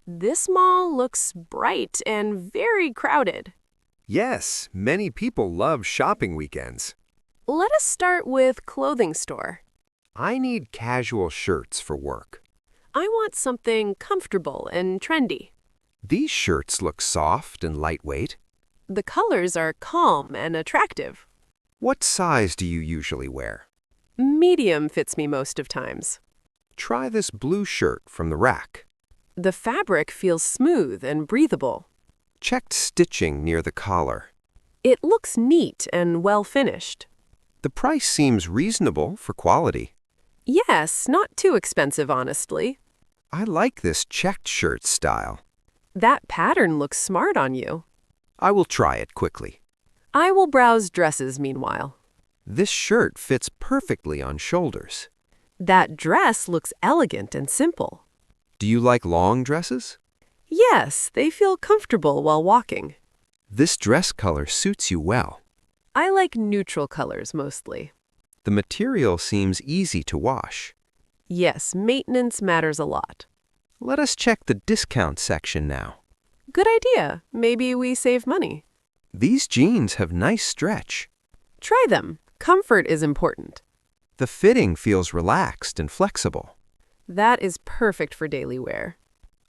This mall looks bright and very crowded. Yes, many people love shopping weekends. Let us start with clothing store. I need casual shirts for work. I want something comfortable and trendy. These shirts look soft and lightweight. The colors are calm and attractive. What size do you usually wear? Medium fits me most of times. Try this blue shirt from the rack. The fabric feels smooth and breathable. Checked stitching near the collar. It looks neat and well finished. The price seems reasonable for quality. Yes, not too expensive, honestly. I like this checked shirt style. That pattern looks smart on you. I will try it quickly. I will browse dresses meanwhile. This shirt fits perfectly on shoulders. That dress looks elegant and simple. Do you like long dresses? Yes, they feel comfortable while walking. This dress color suits you well. I like neutral colors mostly. The material seems easy to wash. Yes, maintenance matters a lot. Let us check the discount section now. Good idea. Maybe we save money. These jeans have nice stretch. Try them. Comfort is important. The fitting feels relaxed and flexible. That is perfect for daily wear.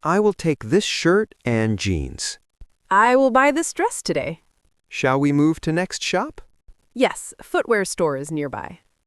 I will take this shirt and jeans. I will buy this dress today. Shall we move to next shop? Yes, footwear store is nearby.